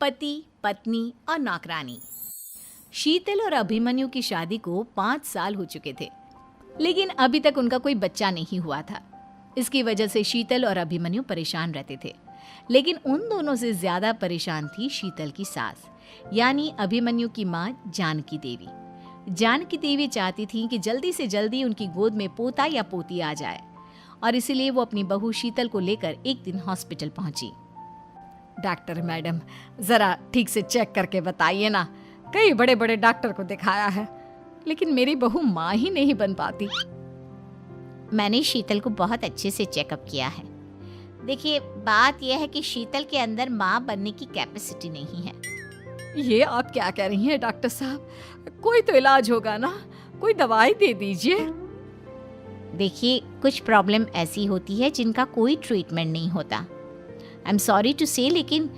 पति, पत्नी और नौकरानी। शीतल और अभिमन्यु की शादी को 5 साल हो चुके थे, लेकिन अभी तक उनका कोई बच्चा नहीं हुआ था। इसकी वजह से शीतल और अभिमन्यु परेशान रहते थे, लेकिन उन दोनों से ज्यादा परेशान थी शीतल की सास, यानी अभिमन्यु की माँ जानकी देवी। जानकी देवी चाहती थी कि जल्दी से जल्दी उनकी गोद में पोता या पोती आ जाए, और इसीलिए वो अपनी बहू शीतल को लेकर एक दिन हॉस्पिटल पहुंची। डॉक्टर मैडम, जरा ठीक से चेक करके बताइए ना। कई बड़े बड़े डॉक्टर को दिखाया है, लेकिन मेरी बहू माँ ही नहीं बन पाती। मैंने शीतल को बहुत अच्छे से चेकअप किया है। देखिए, बात यह है कि शीतल के अंदर माँ बनने की कैपेसिटी नहीं है। ये आप क्या कह रही हैं डॉक्टर साहब? कोई तो इलाज होगा ना, कोई दवाई दे दीजिए। देखिए, कुछ प्रॉब्लम ऐसी होती है जिनका कोई ट्रीटमेंट नहीं होता। आई एम सॉरी टू से, लेकिन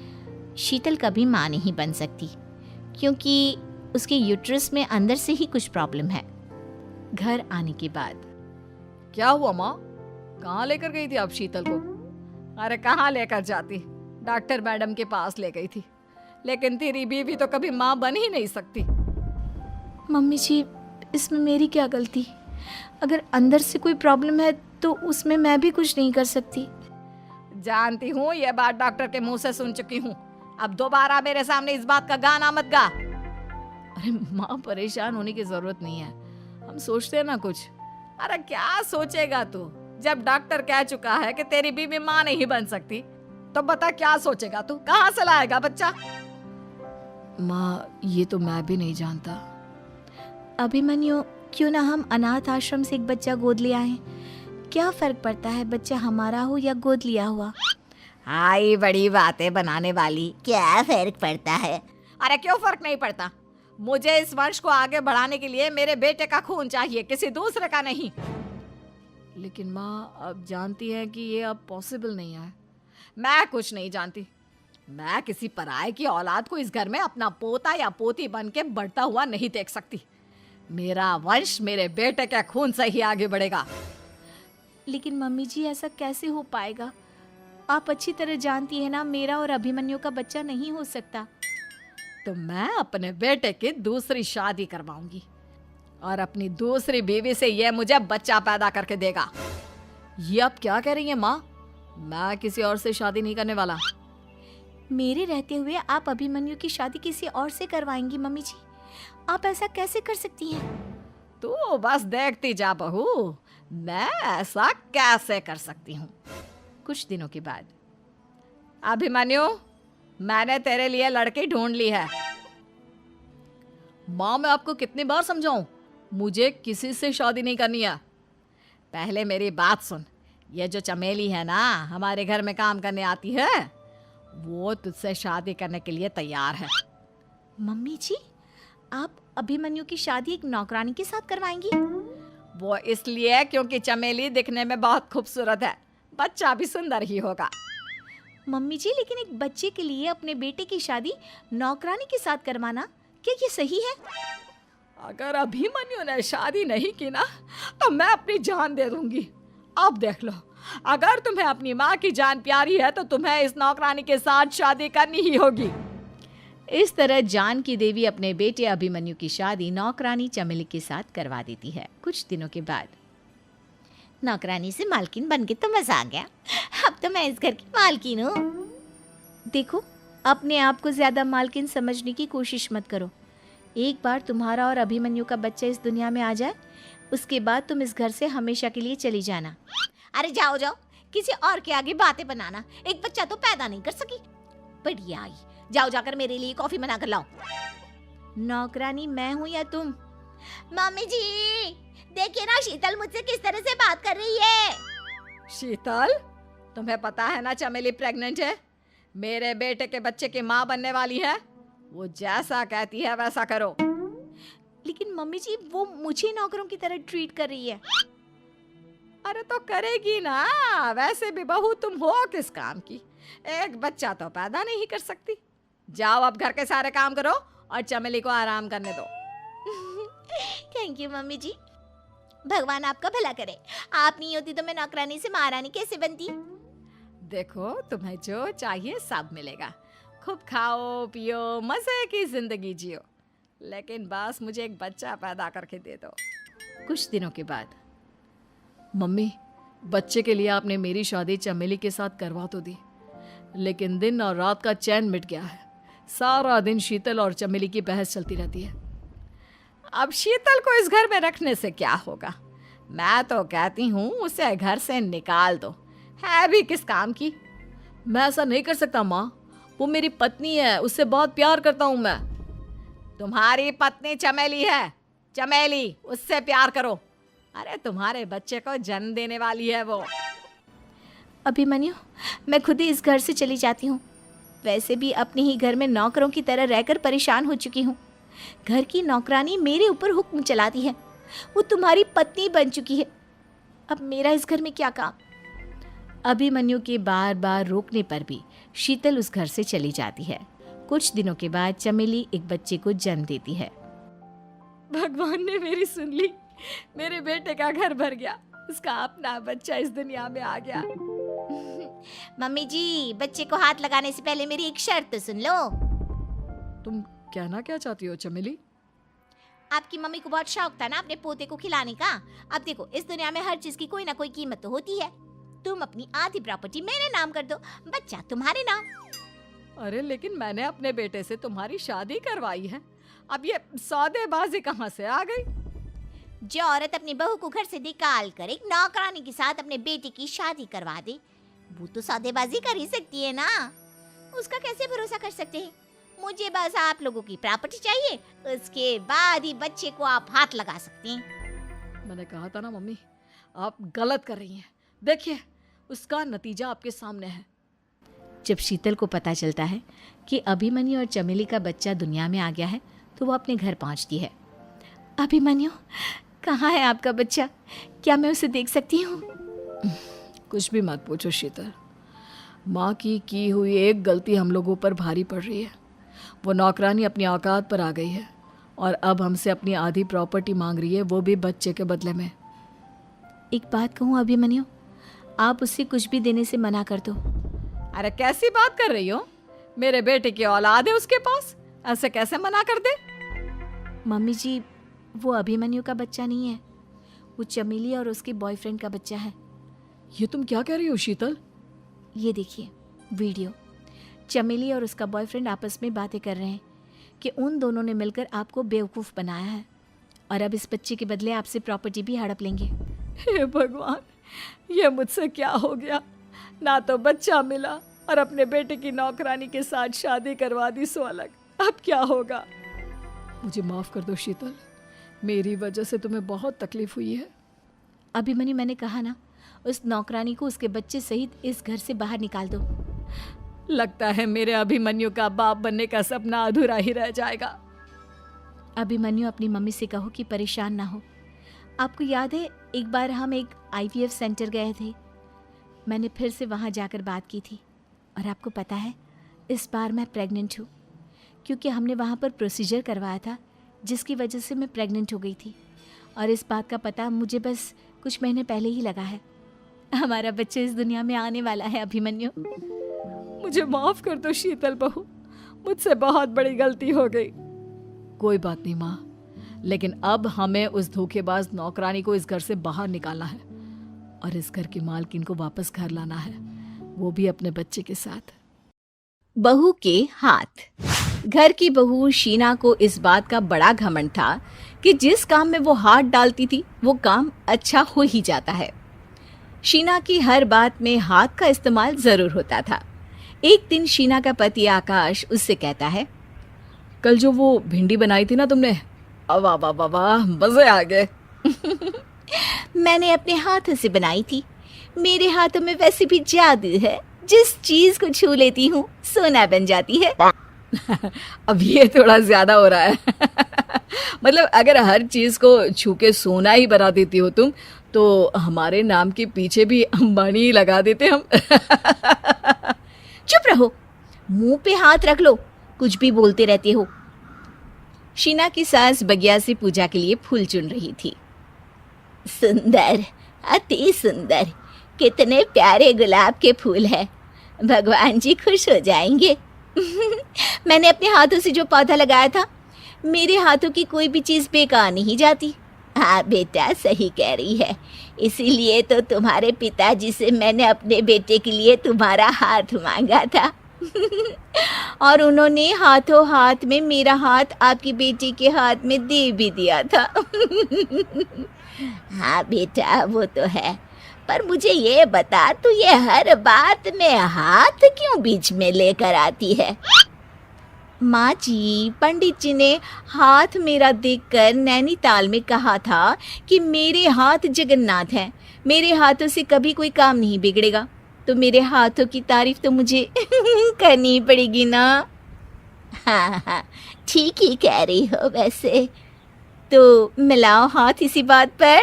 शीतल कभी माँ नहीं बन सकती, क्योंकि उसके यूट्रस में अंदर से ही कुछ प्रॉब्लम है। घर आने के बाद क्या हुआ माँ? कहाँ लेकर गई थी आप शीतल को? अरे कहाँ लेकर जाती, डॉक्टर मैडम के पास ले गई थी, लेकिन तेरी बीवी तो कभी माँ बन ही नहीं सकती। मम्मी जी, इसमें मेरी क्या गलती? अगर अंदर से कोई प्रॉब्लम है तो उसमें मैं भी कुछ नहीं कर सकती। जानती हूँ, ये बात डॉक्टर के मुंह से सुन चुकी हूँ। अब दोबारा मेरे सामने इस बात का गाना मत गा। अरे माँ, परेशान होने की जरूरत नहीं है, हम सोचते हैं ना कुछ। अरे क्या सोचेगा तू? जब डॉक्टर कह चुका है कि तेरी बीवी माँ नहीं बन सकती, तो बता क्या सोचेगा तू? कहाँ से लाएगा बच्चा? माँ, ये तो मैं भी नहीं जानता। अभिमन्यु, क्यों ना हम अनाथ आश्रम से एक बच्चा गोद ले आए? क्या फर्क पड़ता है बच्चा हमारा हो या गोद लिया हुआ? हाय, बड़ी बातें बनाने वाली। क्या फर्क पड़ता है? अरे क्यों फर्क नहीं पड़ता? मुझे इस वंश को आगे बढ़ाने के लिए मेरे बेटे का खून चाहिए, किसी दूसरे का नहीं। लेकिन माँ, आप जानती हैं कि ये अब पॉसिबल नहीं है। मैं कुछ नहीं जानती। मैं किसी पराये की औलाद को इस घर में अपना पोता या पोती बन के बढ़ता हुआ नहीं देख सकती। मेरा वंश मेरे बेटे के खून से ही आगे बढ़ेगा। लेकिन मम्मी जी, ऐसा कैसे हो पाएगा? आप अच्छी तरह जानती है ना, मेरा और अभिमन्यु का बच्चा नहीं हो सकता। तो मैं अपने बेटे की दूसरी शादी करवाऊंगी, और अपनी दूसरी बीवी से ये मुझे बच्चा पैदा करके देगा। ये आप क्या कह रही हैं माँ? मैं किसी और से शादी नहीं करने वाला। मेरे रहते हुए आप अभिमन्यु की शादी किसी और से करवाएंगी? मम्मी जी, आप ऐसा कैसे कर सकती हैं? तू बस देखती जा बहू, मैं ऐसा कैसे कर सकती हूँ। कुछ दिनों के बाद, अभिमन्यु, मैंने तेरे लिए लड़की ढूंढ ली है। माँ, मैं आपको कितनी बार समझाऊं, मुझे किसी से शादी नहीं करनी है। पहले मेरी बात सुन। ये जो चमेली है ना, हमारे घर में काम करने आती है, वो तुझसे शादी करने के लिए तैयार है। मम्मी जी, आप अभिमन्यु की शादी एक नौकरानी के साथ करवाएंगी? वो इसलिए क्योंकि चमेली दिखने में बहुत खूबसूरत है, बच्चा भी सुंदर ही होगा। मम्मी जी, लेकिन एक बच्चे के लिए अपने बेटे की शादी नौकरानी के साथ करवाना, क्या ये सही है? अगर अभिमन्यु ने शादी नहीं की ना, तो मैं अपनी जान दे दूंगी। अब देख लो, अगर तुम्हें अपनी माँ की जान प्यारी है तो तुम्हें इस नौकरानी के साथ शादी करनी ही होगी। इस तरह जानकी देवी अपने बेटे अभिमन्यु की शादी नौकरानी चमेली के साथ करवा देती है। कुछ दिनों के बाद, नौकरानी से मालकिन बन के तो मजा आ गया। अब तो मैं इस घर की मालकिन हूँ। देखो, अपने आप को ज्यादा मालकिन समझने की कोशिश मत करो। एक बार तुम्हारा और अभिमन्यु का बच्चा इस दुनिया में आ जाए, उसके बाद तुम इस घर से हमेशा के लिए चली जाना। अरे जाओ जाओ, किसी और के आगे बातें बनाना। एक बच्चा तो पैदा नहीं कर सकी, बढ़िया आई। जाओ, जाकर मेरे लिए कॉफी बना कर लाओ। नौकरानी मैं हूँ या तुम? मम्मी जी, देखिए ना शीतल मुझसे किस तरह से बात कर रही है। शीतल, तुम्हें पता है ना चमेली प्रेग्नेंट है, मेरे बेटे के बच्चे की माँ बनने वाली है। वो जैसा कहती है वैसा करो। लेकिन मम्मी जी, वो मुझे नौकरों की तरह ट्रीट कर रही है। अरे तो करेगी ना, वैसे भी बहू तुम हो किस काम की? एक बच्चा तो पैदा नहीं कर सकती। जाओ, अब घर के सारे काम करो और चमेली को आराम करने दो। थैंक यू मम्मी जी, भगवान आपका भला करे। आप नहीं होती तो मैं नौकरानी से महारानी कैसे बनती? देखो, तुम्हें जो चाहिए सब मिलेगा। खूब खाओ पियो, मजे की जिंदगी जियो, लेकिन बस मुझे एक बच्चा पैदा करके दे दो। कुछ दिनों के बाद, मम्मी, बच्चे के लिए आपने मेरी शादी चमेली के साथ करवा तो दी, लेकिन दिन और रात का चैन मिट गया है। सारा दिन शीतल और चमेली की बहस चलती रहती है। अब शीतल को इस घर में रखने से क्या होगा? मैं तो कहती हूँ उसे घर से निकाल दो, है भी किस काम की। मैं ऐसा नहीं कर सकता माँ, वो मेरी पत्नी है, उससे बहुत प्यार करता हूँ मैं। तुम्हारी पत्नी चमेली है, चमेली, उससे प्यार करो। अरे तुम्हारे बच्चे को जन्म देने वाली है वो। अभिमन्यु, मैं खुद ही इस घर से चली जाती हूँ। वैसे भी अपने ही घर में नौकरों की तरह रहकर परेशान हो चुकी हूँ। घर की नौकरानी मेरे ऊपर हुक्म चलाती है, वो तुम्हारी पत्नी बन चुकी है। अब मेरा इस घर में क्या काम? अभिमन्यु के बार बार रोकने पर भी शीतल उस घर से चली जाती है। कुछ दिनों के बाद चमेली एक बच्चे को जन्म देती है। भगवान ने मेरी सुन ली, मेरे बेटे का घर भर गया, उसका अपना बच्चा इस दुनिया में आ गया। मम्मी जी, बच्चे को हाथ लगाने से पहले मेरी एक शर्त तो सुन लो। तुम कहना क्या चाहती हो चमेली? आपकी मम्मी को बहुत शौक था ना अपने पोते को खिलाने का। अब देखो, इस दुनिया में हर चीज की कोई ना कोई कीमत तो होती है। तुम अपनी आधी प्रॉपर्टी मेरे नाम कर दो, बच्चा तुम्हारे नाम। अरे लेकिन मैंने अपने बेटे से तुम्हारी शादी करवाई है, अब ये सौदेबाजी कहाँ से आ गई? जो औरत अपनी बहू को घर से निकाल कर एक नौकरानी के साथ अपने बेटे की शादी करवा दे, वो तो सौदेबाजी कर ही सकती है ना। उसका कैसे भरोसा कर सकते हैं? मुझे बस आप लोगों की प्रॉपर्टी चाहिए, उसके बाद ही बच्चे को आप हाथ लगा सकते हैं। मैंने कहा था ना मम्मी, आप गलत कर रही हैं। देखिए, उसका नतीजा आपके सामने है। जब शीतल को पता चलता है कि अभिमन्यु और चमेली का बच्चा दुनिया में आ गया है, तो वो अपने घर पहुंचती है। अभिमन्यु, कहाँ है आपका बच्चा? क्या मैं उसे देख सकती हूँ? कुछ भी मत पूछो शीतल, माँ की हुई एक गलती हम लोगों पर भारी पड़ रही है। वो नौकरानी अपनी औकात पर आ गई है और अब हमसे अपनी आधी प्रॉपर्टी मांग रही है, वो भी बच्चे के बदले में। एक बात कहूँ अभिमन्यु, आप उसे कुछ भी देने से मना कर दो। अरे कैसी बात कर रही हो? मेरे बेटे की औलाद है उसके पास, ऐसे कैसे मना कर दे? मम्मी जी, वो अभिमन्यु का बच्चा नहीं है, वो चमेली और उसके बॉयफ्रेंड का बच्चा है। ये तुम क्या कह रही हो शीतल? ये देखिए वीडियो, चमेली और उसका बॉयफ्रेंड आपस में बातें कर रहे हैं कि उन दोनों ने मिलकर आपको बेवकूफ़ बनाया है और अब इस बच्चे के बदले आपसे प्रॉपर्टी भी हड़प लेंगे। हे भगवान, ये मुझसे क्या हो गया? ना तो बच्चा मिला और अपने बेटे की नौकरानी के साथ शादी करवा दी सो अलग। अब क्या होगा? मुझे माफ़ कर दो शीतल, मेरी वजह से तुम्हें बहुत तकलीफ हुई है। अभिमन्यु, मैंने कहा ना, उस नौकरानी को उसके बच्चे सहित इस घर से बाहर निकाल दो। लगता है मेरे अभिमन्यु का बाप बनने का सपना अधूरा ही रह जाएगा। अभिमन्यु, अपनी मम्मी से कहो कि परेशान ना हो। आपको याद है एक बार हम एक IVF सेंटर गए थे, मैंने फिर से वहाँ जाकर बात की थी और आपको पता है इस बार मैं प्रेग्नेंट हूँ, क्योंकि हमने वहाँ पर प्रोसीजर करवाया था जिसकी वजह से मैं प्रेग्नेंट हो गई थी और इस बात का पता मुझे बस कुछ महीने पहले ही लगा है। हमारा बच्चा इस दुनिया में आने वाला है अभिमन्यु। मुझे माफ कर दो शीतल बहू, मुझसे बहुत बड़ी गलती हो गई। कोई बात नहीं माँ, लेकिन अब हमें उस धोखेबाज नौकरानी को इस घर से बाहर निकालना है और इस घर की मालकिन को वापस घर लाना है, वो भी अपने बच्चे के साथ। बहू के हाथ। घर की बहू शीना को इस बात का बड़ा घमंड था कि जिस काम में वो हाथ डालती थी वो काम अच्छा हो ही जाता है। शीना की हर बात में हाथ का इस्तेमाल जरूर होता था। एक दिन शीना का पति आकाश उससे कहता है, कल जो वो भिंडी बनाई थी ना तुमने, वाह वाह वाह वाह, मजे आ गए। मैंने अपने हाथों से बनाई थी। मेरे हाथों में वैसे भी जादू है, जिस चीज को छू लेती हूँ सोना बन जाती है। अब ये थोड़ा ज्यादा हो रहा है। मतलब अगर हर चीज को छू के सोना ही बना देती हो तुम, तो हमारे नाम के पीछे भी अंबानी ही लगा देते हम। चुप रहो, मुंह पे हाथ रख लो, कुछ भी बोलते रहते हो। शीना की सास बगिया से पूजा के लिए फूल चुन रही थी। सुंदर, अति सुंदर, कितने प्यारे गुलाब के फूल हैं, भगवान जी खुश हो जाएंगे। मैंने अपने हाथों से जो पौधा लगाया था, मेरे हाथों की कोई भी चीज़ बेकार नहीं जाती। हाँ बेटा, सही कह रही है। इसीलिए तो तुम्हारे पिताजी से मैंने अपने बेटे के लिए तुम्हारा हाथ मांगा था। और उन्होंने हाथों हाथ में मेरा हाथ आपकी बेटी के हाथ में दे भी दिया था। हाँ बेटा, वो तो है। पर मुझे ये बता, तू ये हर बात में हाथ क्यों बीच में लेकर आती है? माँ जी, पंडित जी ने हाथ मेरा देखकर नैनीताल में कहा था कि मेरे हाथ जगन्नाथ हैं, मेरे हाथों से कभी कोई काम नहीं बिगड़ेगा। तो मेरे हाथों की तारीफ तो मुझे करनी पड़ेगी ना। हाँ हाँ, ठीक ही कह रही हो वैसे। तो मिलाओ हाथ इसी बात पर।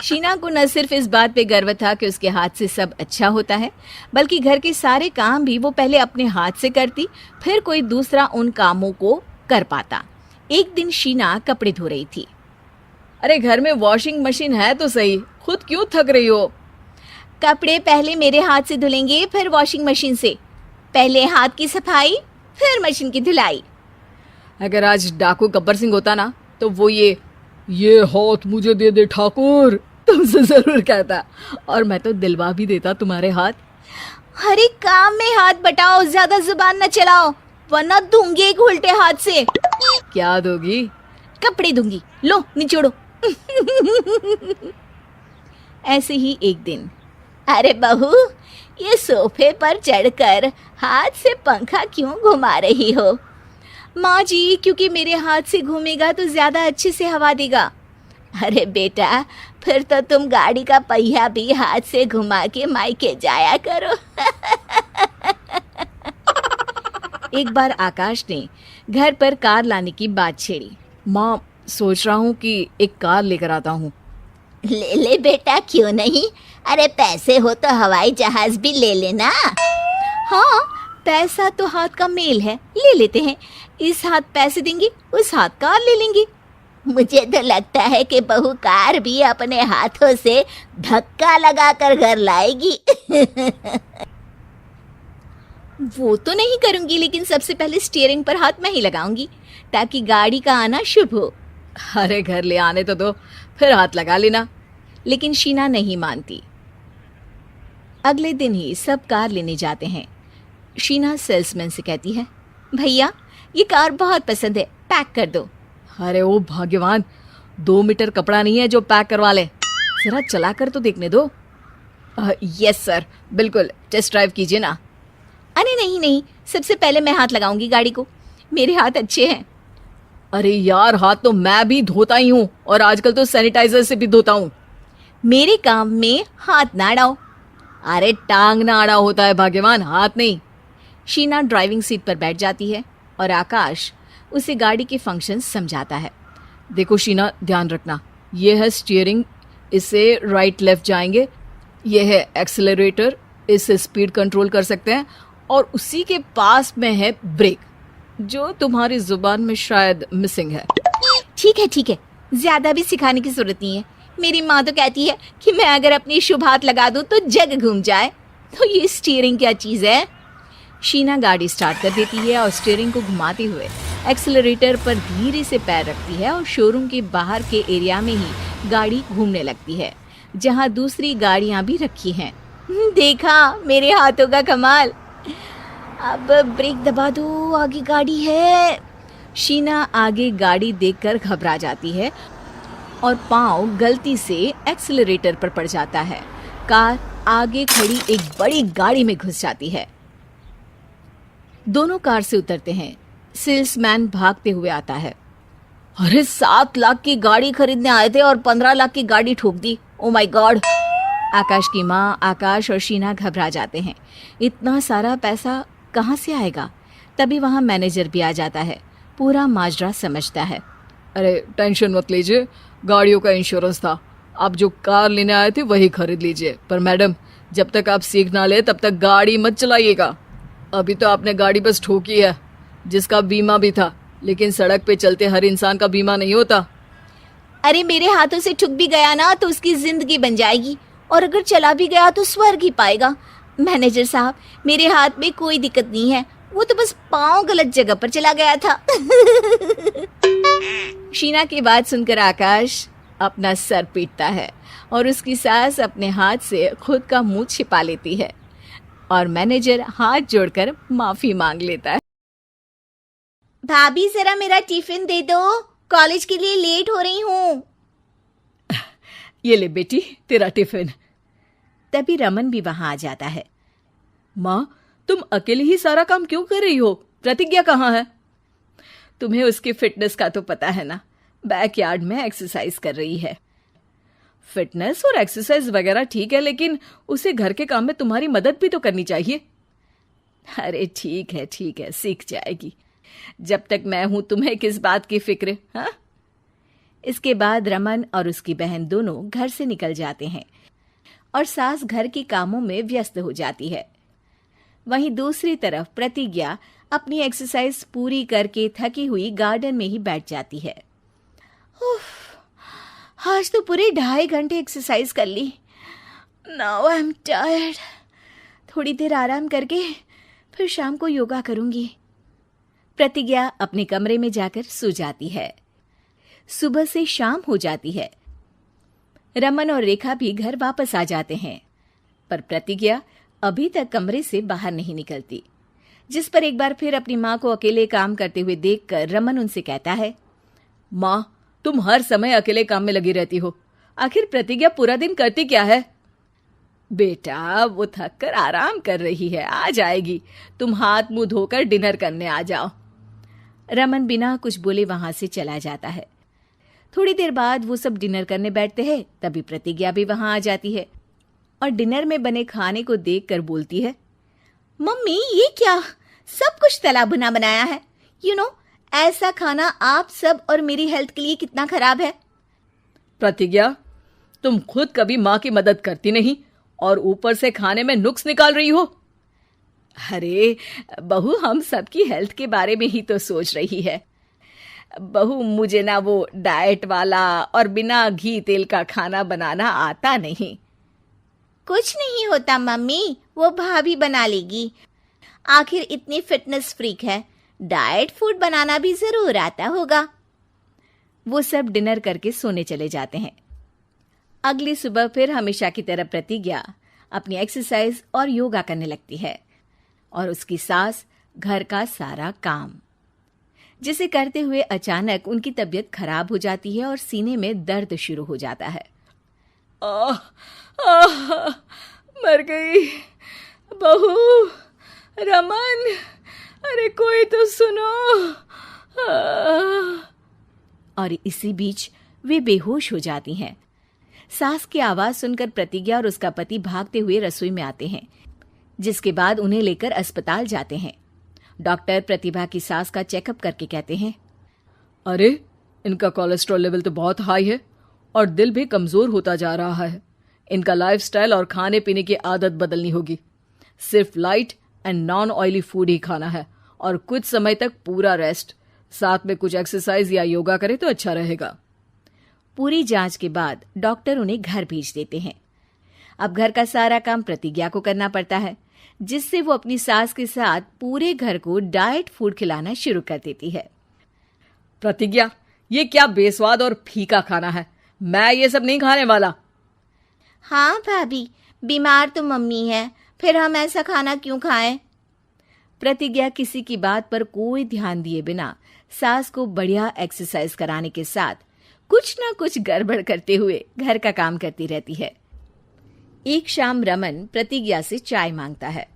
शीना को न सिर्फ इस बात पे गर्व था कि उसके हाथ से सब अच्छा होता है, बल्कि घर के सारे काम भी वो पहले अपने हाथ से करती, फिर कोई दूसरा उन कामों को कर पाता। एक दिन शीना कपड़े धो रही थी। अरे घर में वॉशिंग मशीन है तो सही, खुद क्यों थक रही हो? कपड़े पहले मेरे हाथ से धुलेंगे, फिर वॉशिंग मशीन से। पहले हाथ की सफाई, फिर मशीन की धुलाई। अगर आज डाकू गब्बर सिंह होता ना, तो वो ये हाथ मुझे दे दे ठाकुर तुमसे जरूर कहता, और मैं तो दिलवा भी देता तुम्हारे हाथ। हर एक काम में हाथ बटाओ, ज्यादा जुबान न चलाओ, वरना दूंगी एक उल्टे हाथ से। क्या दोगी? कपड़े दूंगी, लो निचोड़ो। ऐसे ही एक दिन, अरे बहू, ये सोफे पर चढ़कर हाथ से पंखा क्यों घुमा रही हो? माँ जी, क्योंकि मेरे हाथ से घूमेगा तो ज्यादा अच्छे से हवा देगा। अरे बेटा, फिर तो तुम गाड़ी का पहिया भी हाथ से घुमा के मायके जाया करो। एक बार आकाश ने घर पर कार लाने की बात छेड़ी। माँ, सोच रहा हूँ कि एक कार लेकर आता हूँ। ले ले बेटा, क्यों नहीं? अरे पैसे हो तो हवाई जहाज भी ले लेना। हाँ, पैसा तो हाथ का मेल है, ले लेते हैं। इस हाथ पैसे देंगी, उस हाथ कार ले लेंगी। मुझे तो लगता है कि बहू कार भी अपने हाथों से धक्का लगाकर घर लाएगी। वो तो नहीं करूंगी, लेकिन सबसे पहले स्टीयरिंग पर हाथ मैं ही लगाऊंगी, ताकि गाड़ी का आना शुभ हो। अरे घर ले आने तो दो, फिर हाथ लगा लेना। लेकिन शीना नहीं मानती। अगले दिन ही सब कार लेने जाते हैं। शीना सेल्समैन से कहती है, भैया ये कार बहुत पसंद है, पैक कर दो। अरे ओ भाग्यवान, 2 मीटर कपड़ा नहीं है जो पैक करवा ले, जरा चला कर तो देखने दो। यस सर, बिल्कुल, टेस्ट ड्राइव कीजिए ना। अरे नहीं नहीं, सबसे पहले मैं हाथ लगाऊंगी गाड़ी को, मेरे हाथ अच्छे हैं। अरे यार, हाथ तो मैं भी धोता ही हूँ, और आजकल तो सैनिटाइजर से भी धोता हूँ। मेरे काम में हाथ ना अड़ाओ। अरे टांग ना अड़ा होता है भाग्यवान, हाथ नहीं। शीना ड्राइविंग सीट पर बैठ जाती है और आकाश उसे गाड़ी के फंक्शन समझाता है। देखो शीना, ध्यान रखना, ये है स्टीयरिंग, इससे राइट लेफ्ट जाएंगे। ये है एक्सेलरेटर, इससे स्पीड कंट्रोल कर सकते हैं। और उसी के पास में है ब्रेक, जो तुम्हारी जुबान में शायद मिसिंग है। ठीक है, ज्यादा भी सिखाने की जरूरत नहीं है। मेरी माँ तो कहती है कि मैं अगर अपनी शुभ हाथ लगा दूं तो जग घूम जाए, तो ये स्टीयरिंग क्या चीज़ है? शीना गाड़ी स्टार्ट कर देती है और स्टीयरिंग को घुमाते हुए एक्सेलरेटर पर धीरे से पैर रखती है और शोरूम के बाहर के एरिया में ही गाड़ी घूमने लगती है, जहाँ दूसरी गाड़ियाँ भी रखी हैं। देखा मेरे हाथों का कमाल। अब ब्रेक दबा दो, आगे गाड़ी है। शीना आगे गाड़ी देखकर घबरा जाती है और पाँव गलती से एक्सेलरेटर पर पड़ जाता है। कार आगे खड़ी एक बड़ी गाड़ी में घुस जाती है। दोनों कार से उतरते हैं। सेल्समैन भागते हुए आता है। अरे 7 लाख की गाड़ी खरीदने आए थे और 15 लाख की गाड़ी ठोक दी। Oh my God. आकाश की माँ, आकाश और शीना घबरा जाते हैं। इतना सारा पैसा कहाँ से आएगा? तभी वहाँ मैनेजर भी आ जाता है, पूरा माजरा समझता है। अरे टेंशन मत लीजिए, गाड़ियों का इंश्योरेंस था, आप जो कार लेने आए थे वही खरीद लीजिए। पर मैडम, जब तक आप सीख ना ले तब तक गाड़ी मत चलाइएगा। अभी तो आपने गाड़ी बस ठोकी है, जिसका बीमा भी था, लेकिन सड़क पे चलते हर इंसान का बीमा नहीं होता। अरे मेरे हाथों से ठुक भी गया ना तो उसकी जिंदगी बन जाएगी, और अगर चला भी गया तो स्वर्ग ही पाएगा। मैनेजर साहब, मेरे हाथ में कोई दिक्कत नहीं है, वो तो बस पाँव गलत जगह पर चला गया था। शीना की बात सुनकर आकाश अपना सर पीटता है और उसकी सास अपने हाथ से खुद का मुंह छिपा लेती है और मैनेजर हाथ जोड़कर माफी मांग लेता है। भाभी जरा मेरा टिफिन दे दो, कॉलेज के लिए लेट हो रही हूँ। ये ले बेटी तेरा टिफिन। तभी रमन भी वहां आ जाता है। माँ, तुम अकेले ही सारा काम क्यों कर रही हो? प्रतिज्ञा कहाँ है? तुम्हें उसकी फिटनेस का तो पता है ना, बैकयार्ड में एक्सरसाइज कर रही है। फिटनेस और एक्सरसाइज वगैरह ठीक है, लेकिन उसे घर के काम में तुम्हारी मदद भी तो करनी चाहिए। अरे ठीक है, सीख जाएगी। जब तक मैं हूं तुम्हें किस बात की फिक्र? हाँ। इसके बाद रमन और उसकी बहन दोनों घर से निकल जाते हैं और सास घर के कामों में व्यस्त हो जाती है। वहीं दूसरी तरफ प्रतिज्ञा अपनी एक्सरसाइज पूरी करके थकी हुई गार्डन में ही बैठ जाती है। आज तो पूरे 2.5 घंटे एक्सरसाइज कर ली। Now I am tired. थोड़ी देर आराम करके फिर शाम को योगा करूंगी। प्रतिज्ञा अपने कमरे में जाकर सो जाती है। सुबह से शाम हो जाती है। रमन और रेखा भी घर वापस आ जाते हैं, पर प्रतिज्ञा अभी तक कमरे से बाहर नहीं निकलती, जिस पर एक बार फिर अपनी माँ को अकेले काम करते हुए देखकर रमन उनसे कहता है, माँ, तुम हर समय अकेले काम में लगी रहती हो। आखिर प्रतिज्ञा पूरा दिन करती क्या है? बेटा, वो थक कर आराम कर रही है, आ जाएगी। तुम हाथ मुंह धोकर डिनर करने आ जाओ। रमन बिना कुछ बोले वहां से चला जाता है। थोड़ी देर बाद वो सब डिनर करने बैठते हैं। तभी प्रतिज्ञा भी वहां आ जाती है और डिनर में बने खाने को देखकर बोलती है, मम्मी ये क्या, सब कुछ तला भुना बनाया है। यू नो, ऐसा खाना आप सब और मेरी हेल्थ के लिए कितना खराब है। प्रतिज्ञा, तुम खुद कभी माँ की मदद करती नहीं और ऊपर से खाने में नुक्स निकाल रही हो। अरे बहू, हम सबकी हेल्थ के बारे में ही तो सोच रही है। बहू, मुझे ना वो डाइट वाला और बिना घी तेल का खाना बनाना आता नहीं। कुछ नहीं होता मम्मी, वो भाभी बना लेगी। आखिर इतनी फिटनेस फ्रीक है, डाइट फूड बनाना भी जरूर आता होगा। वो सब डिनर करके सोने चले जाते हैं। अगली सुबह फिर हमेशा की तरह प्रतिज्ञा अपनी एक्सरसाइज और योगा करने लगती है और उसकी सास घर का सारा काम, जिसे करते हुए अचानक उनकी तबीयत खराब हो जाती है और सीने में दर्द शुरू हो जाता है। मर गई बहू। रमन, अरे कोई तो सुनो। और इसी बीच वे बेहोश हो जाती हैं। सास की आवाज सुनकर प्रतिज्ञा और उसका पति भागते हुए रसोई में आते हैं, जिसके बाद उन्हें लेकर अस्पताल जाते हैं। डॉक्टर प्रतिभा की सास का चेकअप करके कहते हैं, अरे इनका कोलेस्ट्रॉल लेवल तो बहुत हाई है और दिल भी कमजोर होता जा रहा है। इनका लाइफस्टाइल और खाने पीने की आदत बदलनी होगी। सिर्फ light and non oily food ही खाना है और कुछ समय तक पूरा रेस्ट, साथ में कुछ एक्सरसाइज या योगा करे तो अच्छा रहेगा। पूरी जांच के बाद डॉक्टर उन्हें घर भेज देते हैं। अब घर का सारा काम प्रतिज्ञा को करना पड़ता है, जिससे वो अपनी सास के साथ पूरे घर को डाइट फूड खिलाना शुरू कर देती है। प्रतिज्ञा, ये क्या बेस्वाद और फीका खाना है, मैं ये सब नहीं खाने वाला। हाँ भाभी, बीमार तो मम्मी है, फिर हम ऐसा खाना क्यों खाएं? प्रतिज्ञा किसी की बात पर कोई ध्यान दिए बिना सास को बढ़िया एक्सरसाइज कराने के साथ कुछ ना कुछ गड़बड़ करते हुए घर का काम करती रहती है। एक शाम रमन प्रतिज्ञा से चाय मांगता है।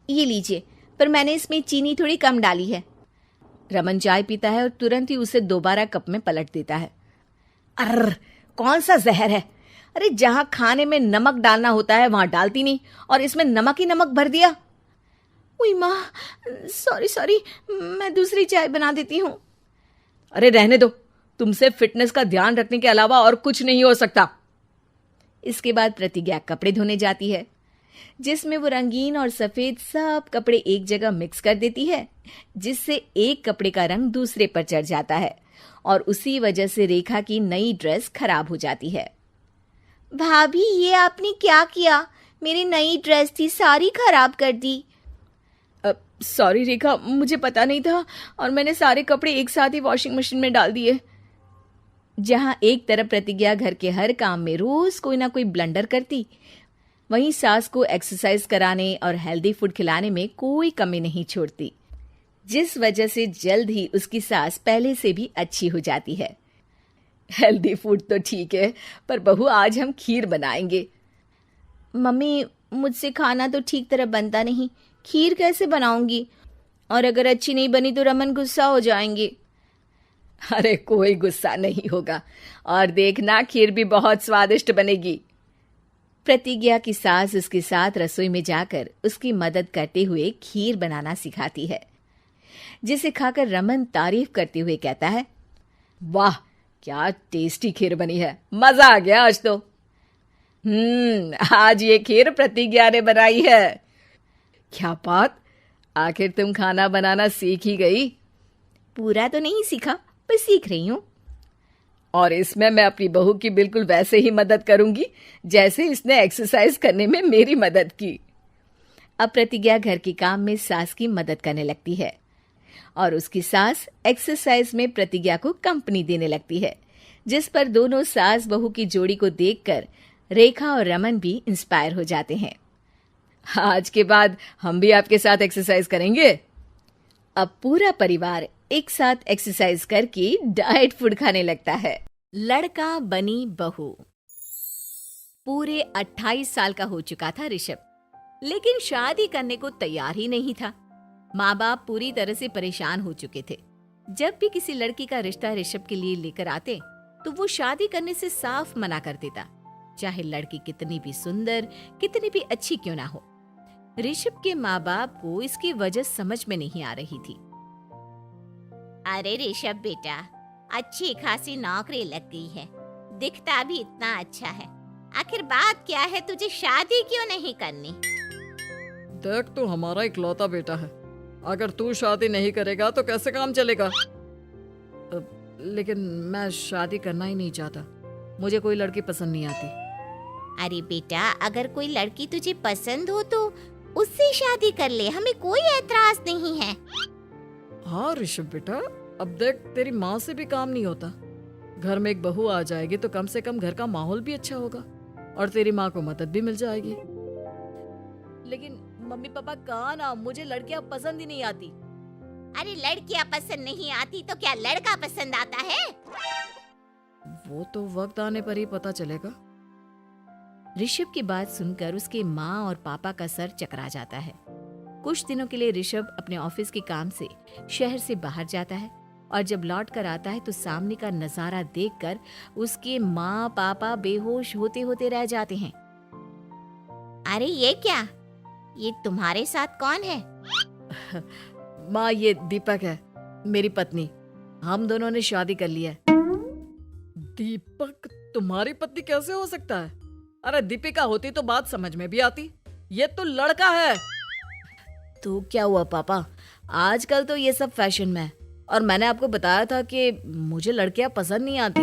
ये लीजिए, पर मैंने इसमें चीनी थोड़ी कम डाली है। रमन चाय पीता है और तुरंत ही उसे दोबारा कप में पलट देता है। अर्र, कौन सा जहर है? अरे जहां खाने में नमक डालना होता है वहां डालती नहीं और इसमें नमक ही नमक भर दिया। उई माँ, सॉरी, मैं दूसरी चाय बना देती हूँ। अरे रहने दो, तुमसे फिटनेस का ध्यान रखने के अलावा और कुछ नहीं हो सकता। इसके बाद प्रतिज्ञा कपड़े धोने जाती है, जिसमें वो रंगीन और सफेद सब कपड़े एक जगह मिक्स कर देती है, जिससे एक कपड़े का रंग दूसरे पर चढ़ जाता है और उसी वजह से रेखा की नई ड्रेस खराब हो जाती है। भाभी, ये आपने क्या किया? मेरी नई ड्रेस थी, सारी खराब कर दी। सॉरी रेखा, मुझे पता नहीं था और मैंने सारे कपड़े एक साथ ही वॉशिंग मशीन में डाल दिए। जहां एक तरफ प्रतिज्ञा घर के हर काम में रोज कोई ना कोई ब्लंडर करती, वहीं सास को एक्सरसाइज कराने और हेल्दी फूड खिलाने में कोई कमी नहीं छोड़ती, जिस वजह से जल्द ही उसकी सास पहले से भी अच्छी हो जाती है। हेल्दी फूड तो ठीक है, पर बहू आज हम खीर बनाएंगे। मम्मी, मुझसे खाना तो ठीक तरह बनता नहीं, खीर कैसे बनाऊंगी? और अगर अच्छी नहीं बनी तो रमन गुस्सा हो जाएंगे। अरे कोई गुस्सा नहीं होगा, और देखना खीर भी बहुत स्वादिष्ट बनेगी। प्रतिज्ञा की सास उसके साथ रसोई में जाकर उसकी मदद करते हुए खीर बनाना सिखाती है, जिसे खाकर रमन तारीफ करते हुए कहता है, वाह क्या टेस्टी खीर बनी है, मजा आ गया आज तो। आज ये खीर प्रतिज्ञा ने बनाई है। क्या बात, आखिर तुम खाना बनाना सीख ही गई? पूरा तो नहीं सीखा, पर सीख रही हूँ। और इसमें मैं अपनी बहू की बिल्कुल वैसे ही मदद करूंगी जैसे इसने एक्सरसाइज करने में मेरी मदद की। अब प्रतिज्ञा घर के काम में सास की मदद करने लगती है और उसकी सास एक्सरसाइज में प्रतिज्ञा को कंपनी देने लगती है, जिस पर दोनों सास बहू की जोड़ी को देखकर रेखा और रमन भी इंस्पायर हो जाते हैं। आज के बाद हम भी आपके साथ एक्सरसाइज करेंगे। अब पूरा परिवार एक साथ एक्सरसाइज करके डाइट फूड खाने लगता है। लड़का बनी बहू। पूरे 28 साल का हो चुका था ऋषभ, लेकिन शादी करने को तैयार ही नहीं था। माँ बाप पूरी तरह से परेशान हो चुके थे। जब भी किसी लड़की का रिश्ता ऋषभ के लिए लेकर आते तो वो शादी करने से साफ मना कर देता, चाहे लड़की कितनी भी सुंदर, कितनी भी अच्छी क्यों ना हो। ऋषभ के माँ बाप को इसकी वजह समझ में नहीं आ रही थी। अरे ऋषभ बेटा, अच्छी खासी नौकरी लग गई है, दिखता भी इतना अच्छा है, आखिर बात क्या है, तुझे शादी क्यों नहीं करनी? देख, तू हमारा इकलौता बेटा है, अगर तू शादी नहीं करेगा तो कैसे काम चलेगा? लेकिन मैं शादी करना ही नहीं चाहता, मुझे कोई लड़की पसंद नहीं आती। अरे बेटा, अगर कोई लड़की तुझे पसंद हो तो उससे शादी कर ले, हमें कोई ऐतराज नहीं है। हाँ ऋषभ बेटा, अब देख तेरी माँ से भी काम नहीं होता, घर में एक बहू आ जाएगी तो कम से कम घर का माहौल भी अच्छा होगा और तेरी माँ को मदद भी मिल जाएगी। लेकिन मम्मी पापा कहाँ ना, मुझे लड़कियाँ पसंद ही नहीं आती। अरे लड़कियाँ पसंद नहीं आती तो क्या लड़का पसंद आता है? वो तो वक्त आने पर ही पता चलेगा। ऋषभ की बात सुनकर उसके माँ और पापा का सर चकरा जाता है। कुछ दिनों के लिए ऋषभ अपने ऑफिस के काम से शहर से बाहर जाता है और जब लौट कर आता है तो सामने का नजारा देखकर उसके माँ पापा बेहोश होते होते रह जाते हैं। अरे ये क्या, ये तुम्हारे साथ कौन है? माँ, ये दीपक है, मेरी पत्नी, हम दोनों ने शादी कर लिया है। दीपक तुम्हारी पत्नी कैसे हो सकता है? अरे दीपिका होती तो बात समझ में भी आती, ये तो लड़का है। तो क्या हुआ पापा, आजकल तो ये सब फैशन में है और मैंने आपको बताया था कि मुझे लड़कियां पसंद नहीं आती।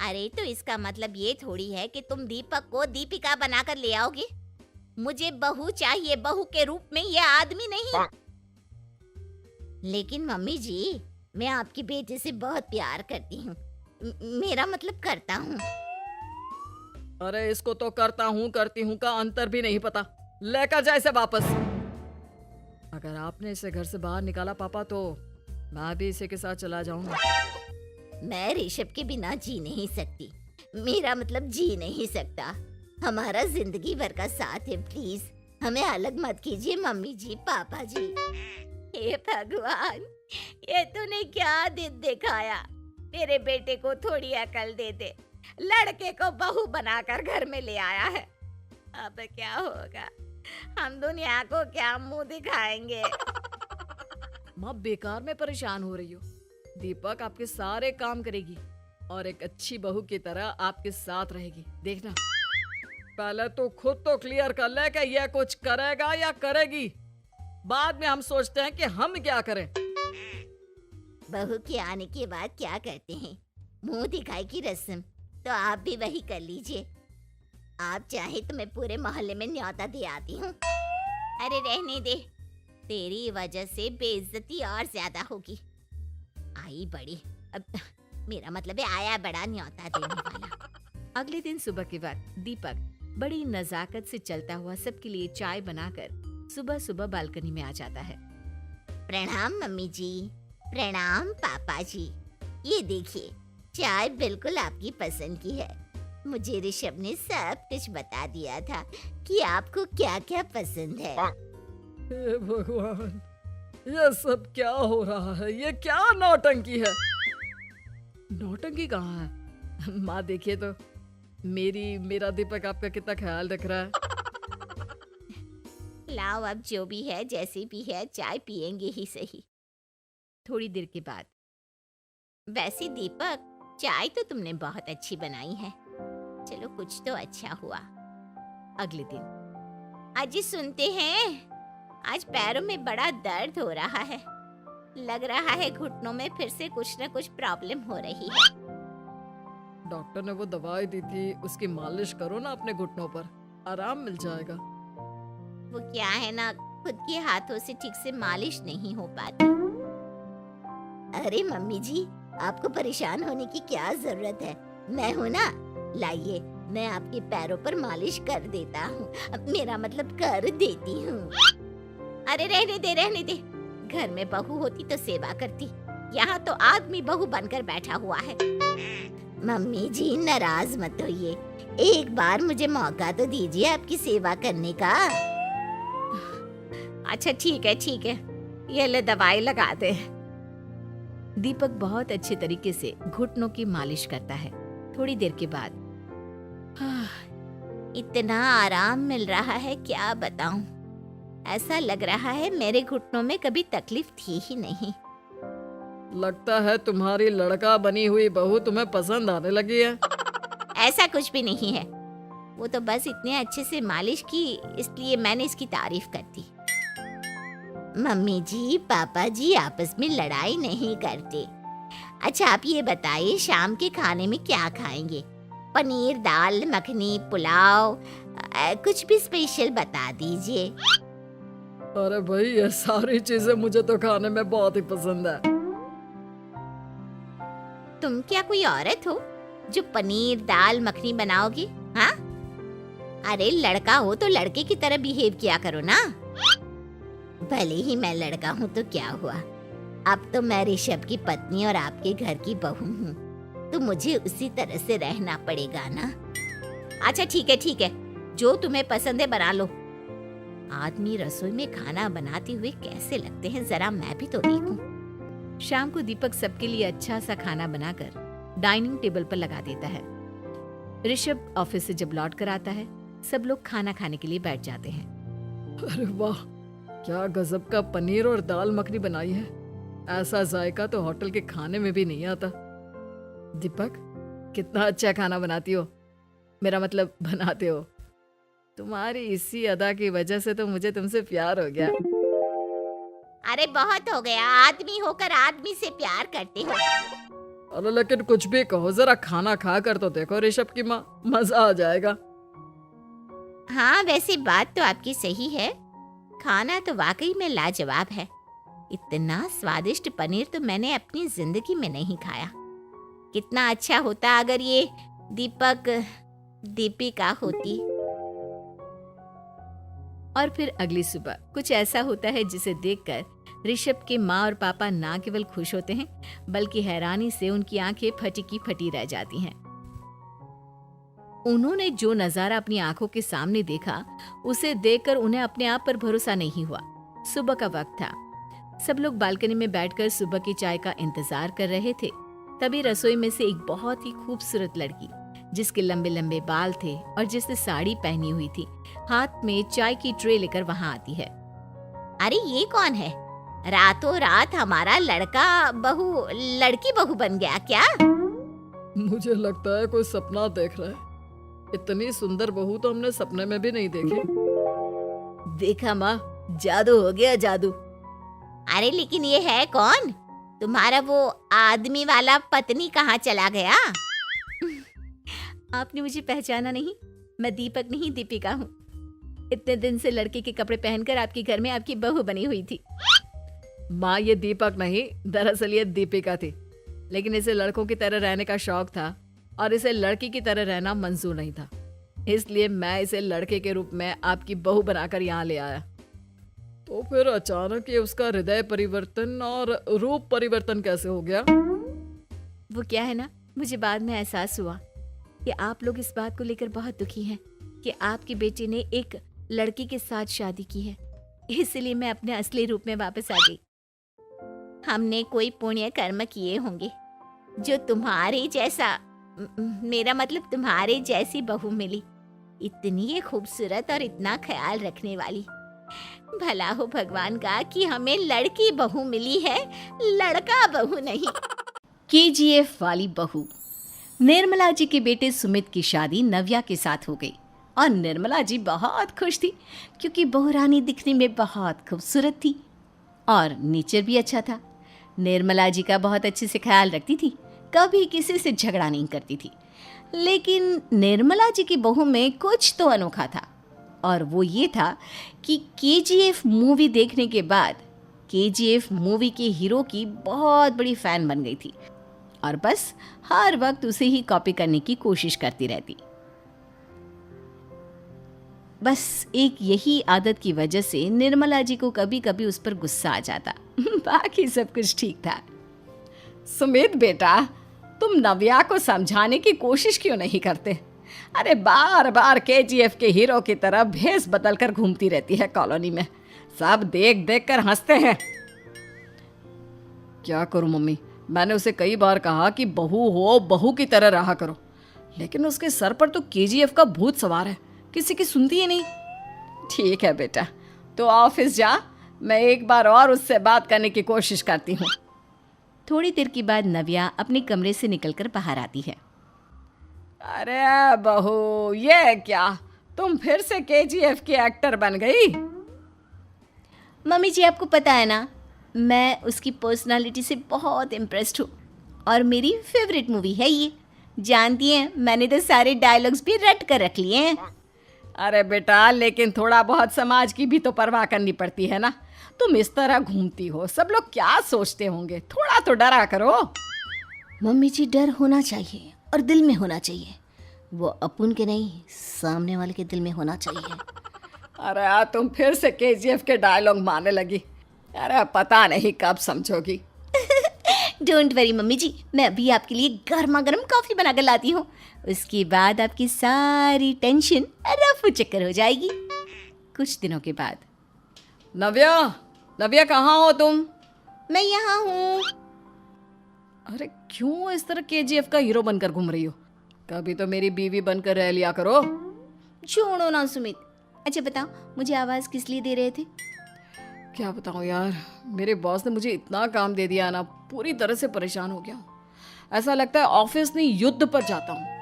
अरे तो इसका मतलब ये थोड़ी है कि तुम दीपक को दीपिका बनाकर ले आओगे। मुझे बहू चाहिए, बहू के रूप में, ये आदमी नहीं। लेकिन मम्मी जी, मैं आपकी बेटे से बहुत प्यार करती हूँ, मेरा मतलब करता हूँ। अरे इसको तो करता हूँ करती हूँ का अंतर भी नहीं पता, लेकर जाए इसे वापस। अगर आपने इसे घर से बाहर निकाला पापा तो मैं भी इसे के साथ चला जाऊंगा। मैं ऋषभ के बिना जी नहीं सकती, मेरा मतलब जी नहीं सकता। हमारा जिंदगी भर का साथ है, प्लीज हमें अलग मत कीजिए मम्मी जी, पापा जी। हे भगवान, ये तूने क्या दिन दिखाया, मेरे बेटे को थोड़ी अकल दे दे, लड़के को बहू बनाकर घर में ले आया है। अब क्या होगा, हम दुनिया को क्या मुंह दिखाएंगे? माँ बेकार में परेशान हो रही हो, दीपक आपके सारे काम करेगी और एक अच्छी बहू की तरह आपके साथ रहेगी, देखना। पहले तो खुद तो क्लियर कर ले कि यह कुछ करेगा या करेगी, बाद में हम सोचते हैं कि हम क्या करें। बहू के आने के बाद क्या करते हैं, मुंह दिखाई की रस्म, तो आप भी वही कर लीजिए। आप चाहे तो मैं पूरे मोहल्ले में न्योता दे आती हूँ। अरे रहने दे, तेरी वजह से बेइज्जती और ज्यादा होगी। आई बड़ी, अब मेरा मतलब है आया बड़ा न्योता देने वाला। अगले दिन सुबह के वक्त दीपक बड़ी नजाकत से चलता हुआ सबके लिए चाय बनाकर सुबह सुबह बालकनी में आ जाता है। प्रणाम मम्मी जी, प्रणाम पापा जी। ये देखिए, चाय बिल्कुल आपकी पसंद की है। मुझे ऋषभ ने सब कुछ बता दिया था कि आपको क्या क्या पसंद है। हे भगवान, ये सब क्या हो रहा है? ये क्या नौटंकी है? नौटंकी कहाँ है? माँ देखिए तो, मेरा दीपक आपका कितना ख्याल रख रहा है। लाओ, अब जो भी है जैसी भी है चाय पियेंगे ही सही। थोड़ी देर के बाद वैसे दीपक, चाय तो तुमने बहुत अच्छी बनाई है। चलो कुछ तो अच्छा हुआ। अगले दिन अजी सुनते हैं, आज पैरों में बड़ा दर्द हो रहा है। लग रहा है घुटनों में फिर से कुछ न कुछ प्रॉब्लम हो रही है। डॉक्टर ने वो दवाई दी थी, उसकी मालिश करो ना अपने घुटनों पर, आराम मिल जाएगा। वो क्या है ना, खुद के हाथों से ठीक से मालिश नहीं हो पाती। अरे मम्मी जी, आपको परेशान होने की क्या जरूरत है? मैं हूँ ना, लाइए मैं आपके पैरों पर मालिश कर देता हूँ। मेरा मतलब कर देती हूँ। अरे रहने दे। घर में बहू होती तो सेवा करती, यहाँ तो आदमी बहू बनकर बैठा हुआ है। मम्मी जी नाराज मत होइए, एक बार मुझे मौका तो दीजिए आपकी सेवा करने का। अच्छा ठीक है, ये ले दवाई लगा दे। दीपक बहुत अच्छे तरीके से घुटनों की मालिश करता है। थोड़ी देर के बाद इतना आराम मिल रहा है क्या बताऊं। ऐसा लग रहा है मेरे घुटनों में कभी तकलीफ थी ही नहीं। लगता है तुम्हारी लड़का बनी हुई बहू तुम्हें पसंद आने लगी है। ऐसा कुछ भी नहीं है, वो तो बस इतने अच्छे से मालिश की इसलिए मैंने इसकी तारीफ कर दी। मम्मी जी पापा जी आपस में लड़ाई नहीं करते। अच्छा आप ये बताइए, शाम के खाने में क्या खाएंगे? पनीर, दाल मखनी, पुलाव, कुछ भी स्पेशल बता दीजिए। अरे भाई, ये सारी चीजें मुझे तो खाने में बहुत ही पसंद है। तुम क्या कोई औरत हो जो पनीर दाल मखनी बनाओगी? हाँ, अरे लड़का हो तो लड़के की तरह बिहेव किया करो ना। भले ही मैं लड़का हूँ तो क्या हुआ, अब तो मैं ऋषभ की पत्नी और आपके घर की बहू हूँ, तो मुझे उसी तरह से रहना पड़ेगा ना। अच्छा ठीक है, जो तुम्हें पसंद है बना लो। आदमी रसोई में खाना बनाते हुए कैसे लगते हैं, जरा मैं भी तो देखूं। शाम को दीपक सबके लिए अच्छा सा खाना बनाकर डाइनिंग टेबल पर लगा देता है। ऋषभ ऑफिस से जब लौट कर आता है, सब लोग खाना खाने के लिए बैठ जाते हैं। अरे वाह, क्या गजब का पनीर और दाल मखनी बनाई है। ऐसा जायका तो होटल के खाने में भी नहीं आता। दीपक, कितना अच्छा खाना बनाती हो, मेरा मतलब बनाते हो। तुम्हारी इसी अदा की वजह से तो मुझे तुमसे प्यार हो गया। अरे बहुत हो गया, आदमी होकर आदमी से प्यार करते हो। अरे लेकिन कुछ भी कहो, जरा खाना खा कर तो देखो ऋषभ की माँ, मजा आ जाएगा। हाँ वैसे बात तो आपकी सही है, खाना तो वाकई में लाजवाब है। इतना स्वादिष्ट पनीर तो मैंने अपनी जिंदगी में नहीं खाया। कितना अच्छा होता अगर ये दीपिका होती। और फिर अगली सुबह कुछ ऐसा होता है जिसे देखकर ऋषभ के माँ और पापा ना केवल खुश होते हैं, बल्कि हैरानी से उनकी आंखें फटी की फटी रह जाती हैं। उन्होंने जो नजारा अपनी आंखों के सामने देखा, उसे देखकर उन्हें अपने आप पर भरोसा नहीं हुआ। सुबह का वक्त था, सब लोग बालकनी में बैठकर सुबह की चाय का इंतजार कर रहे थे। तभी रसोई में से एक बहुत ही खूबसूरत लड़की, जिसके लंबे लंबे बाल थे और जिसने साड़ी पहनी हुई थी, हाथ में चाय की ट्रे लेकर वहां आती है। अरे ये कौन है? रातों रात हमारा लड़की बहू बन गया क्या? मुझे लगता है कोई सपना देख रहा है। इतनी सुंदर बहू तो हमने सपने में भी नहीं देखी। देखा माँ, जादू हो गया, जादू। अरे लेकिन ये है कौन? तुम्हारा वो आदमी वाला पत्नी कहाँ चला गया? आपने मुझे पहचाना नहीं? मैं दीपक नहीं, दीपिका हूँ। इतने दिन से लड़के के कपड़े पहनकर आपके घर में आपकी बहू बनी हुई थी। माँ, ये दीपक नहीं, दरअसल ये दीपिका थी। लेकिन इसे लड़कों की तरह रहने का शौक था और इसे लड़की की तरह रहना मंजूर नहीं था, इसलिए मैं इसे लड़के के रूप में आपकी बहू बनाकर यहाँ ले आया। तो फिर अचानक ये उसका हृदय परिवर्तन और रूप परिवर्तन कैसे हो गया? वो क्या है ना, मुझे बाद में एहसास हुआ कि आप लोग इस बात को लेकर बहुत दुखी हैं कि आपकी बेटी ने एक लड़की के साथ शादी की है, इसलिए मैं अपने असली रूप में वापस आ गई। हमने कोई पुण्य कर्म किए होंगे जो तुम्हारे जैसा मेरा मतलब तुम्हारे जैसी बहू मिली, इतनी खूबसूरत और इतना ख्याल रखने वाली। भला हो भगवान का कि हमें लड़की बहू मिली है, लड़का बहू नहीं। केजीएफ वाली बहू। निर्मला जी के बेटे सुमित की शादी नव्या के साथ हो गई और निर्मला जी बहुत खुश थी क्योंकि बहू रानी दिखने में बहुत खूबसूरत थी और नेचर भी अच्छा था। निर्मला जी का बहुत अच्छे से ख्याल रखती थी, कभी किसी से झगड़ा नहीं करती थी। लेकिन निर्मला जी की बहू में कुछ तो अनोखा था और वो ये था कि केजीएफ मूवी देखने के बाद केजीएफ मूवी के हीरो की बहुत बड़ी फैन बन गई थी और बस हर वक्त उसे ही कॉपी करने की कोशिश करती रहती। बस एक यही आदत की वजह से निर्मला जी को कभी कभी उस पर गुस्सा आ जाता। बाकी सब कुछ ठीक था। सुमित बेटा, तुम नव्या को समझाने की कोशिश क्यों नहीं करते? अरे बार बार केजीएफ के हीरो की तरह भेस बदल कर घूमती रहती है कॉलोनी में, सब देख देख कर हंसते हैं। क्या करूं मम्मी, मैंने उसे कई बार कहा कि बहू हो, बहू की तरह रहा करो, लेकिन उसके सर पर तो केजीएफ का भूत सवार है, किसी की सुनती ही नहीं। ठीक है बेटा, तो ऑफिस जा, मैं एक बार और उससे बात करने की कोशिश करती हूँ। थोड़ी देर के बाद नव्या अपने कमरे से निकलकर बाहर आती है। अरे बहू, ये क्या, तुम फिर से केजीएफ की एक्टर बन गई? मम्मी जी, आपको पता है ना, मैं उसकी पर्सनालिटी से बहुत इम्प्रेस्ड हूँ और मेरी फेवरेट मूवी है ये। जानती हैं, मैंने तो सारे डायलॉग्स भी रट कर रख लिए हैं। अरे बेटा, लेकिन थोड़ा बहुत समाज की भी तो परवाह करनी पड़ती है ना। तुम इस तरह घूमती हो, सब लोग क्या सोचते होंगे, थोड़ा तो डरा करो। मम्मी जी, डर होना चाहिए और दिल में होना चाहिए, वो अपुन के नहीं, सामने वाले के दिल में होना चाहिए। अरे यार, तुम फिर से केजीएफ के डायलॉग मारने लगी। अरे पता नहीं कब समझोगी। डोंट वरी मम्मी जी, मैं अभी आपके लिए गर्मा गर्म कॉफी बना कर लाती हूँ, उसके बाद आपकी सारी टेंशन रफू चक्कर हो जाएगी। कुछ दिनों के बाद। नव्या, नव्या कहाँ हो तुम? मैं यहाँ हूँ। अरे क्यों इस तरह केजीएफ का हीरो बनकर घूम रही हो? कभी तो मेरी बीवी बनकर रह लिया करो। छोड़ो ना सुमित। अच्छा बताओ, मुझे आवाज़ किस लिए दे रहे थे? क्या बताऊँ यार, मेरे बॉस ने मुझे इतना काम दे दिया ना, पूरी तरह से परेशान हो गया हूँ। ऐसा लगता है ऑफिस नहीं, युद्ध पर जाता हूँ।